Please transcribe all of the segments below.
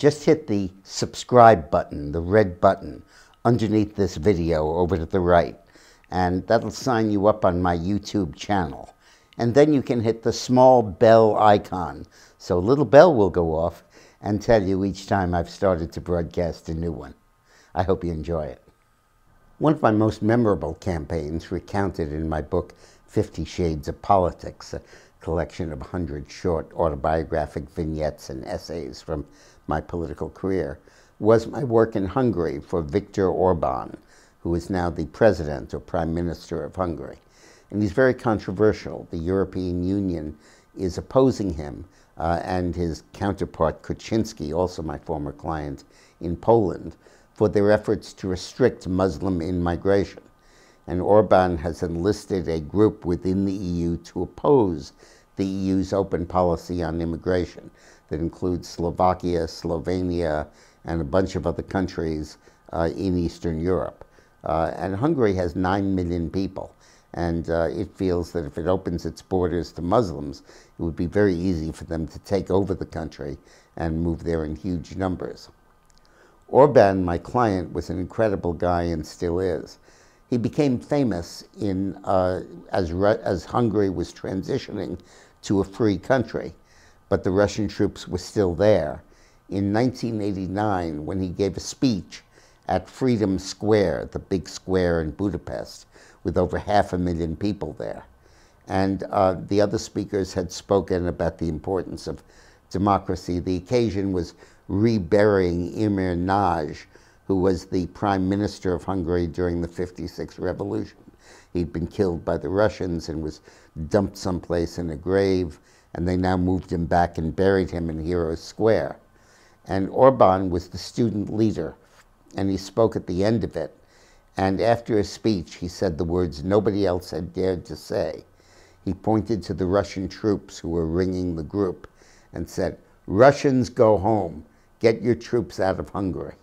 just hit the subscribe button, the red button, underneath this video over to the right, and that'll sign you up on my YouTube channel. And then you can hit the small bell icon, so a little bell will go off and tell you each time I've started to broadcast a new one. I hope you enjoy it. One of my most memorable campaigns, recounted in my book 50 Shades of Politics, a collection of 100 short autobiographic vignettes and essays from my political career, was my work in Hungary for Viktor Orban, who is now the president or prime minister of Hungary. And he's very controversial. The European Union is opposing him, and his counterpart Kuczynski, also my former client in Poland, for their efforts to restrict Muslim immigration. And Orban has enlisted a group within the EU to oppose the EU's open policy on immigration that includes Slovakia, Slovenia, and a bunch of other countries in Eastern Europe. And Hungary has 9 million people, and it feels that if it opens its borders to Muslims, it would be very easy for them to take over the country and move there in huge numbers. Orban, my client, was an incredible guy and still is. He became famous as Hungary was transitioning to a free country, but the Russian troops were still there. In 1989, when he gave a speech at Freedom Square, the big square in Budapest, with over 500,000 people there. And the other speakers had spoken about the importance of democracy. The occasion was reburying Imre Nagy, who was the prime minister of Hungary during the '56 revolution. He'd been killed by the Russians and was dumped someplace in a grave, and they now moved him back and buried him in Heroes Square. And Orban was the student leader, and he spoke at the end of it. And after his speech, he said the words nobody else had dared to say. He pointed to the Russian troops who were ringing the group and said, "Russians, go home. Get your troops out of Hungary."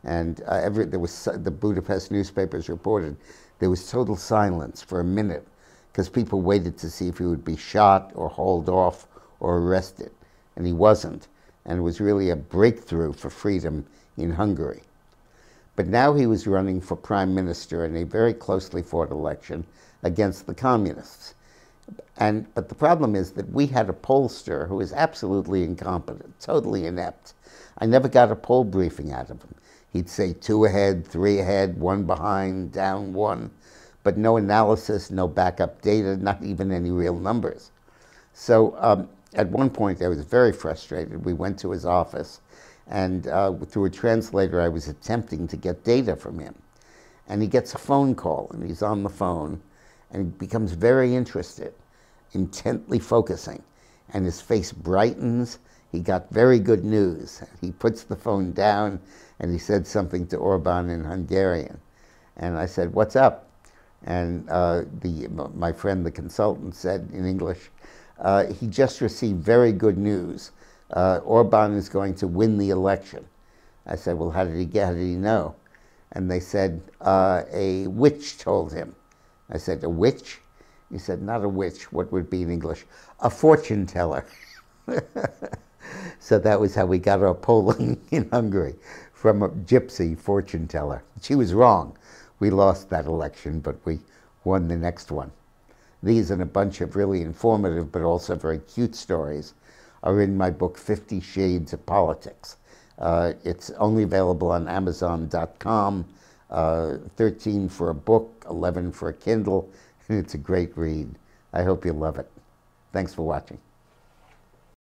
And the Budapest newspapers reported there was total silence for a minute because people waited to see if he would be shot or hauled off or arrested. And he wasn't. And it was really a breakthrough for freedom in Hungary. But now he was running for prime minister in a very closely fought election against the communists. But the problem is that we had a pollster who was absolutely incompetent, totally inept. I never got a poll briefing out of him. He'd say 2 ahead, 3 ahead, 1 behind, down 1, but no analysis, no backup data, not even any real numbers. So at one point I was very frustrated. We went to his office, and through a translator I was attempting to get data from him. And he gets a phone call, and he's on the phone, and he becomes very interested, intently focusing, and his face brightens. He got very good news. He puts the phone down, and he said something to Orban in Hungarian. And I said, "What's up?" And my friend, the consultant, said in English, "He just received very good news. Orban is going to win the election." I said, "Well, how did he know?" And they said, "A witch told him." I said, "A witch?" He said, "Not a witch. What would be in English? A fortune teller." So that was how we got our polling in Hungary, from a gypsy fortune teller. She was wrong. We lost that election, but we won the next one. These and a bunch of really informative but also very cute stories are in my book 50 Shades of Politics. It's only available on Amazon.com, 13 for a book, 11 for a Kindle, and it's a great read. I hope you love it. Thanks for watching.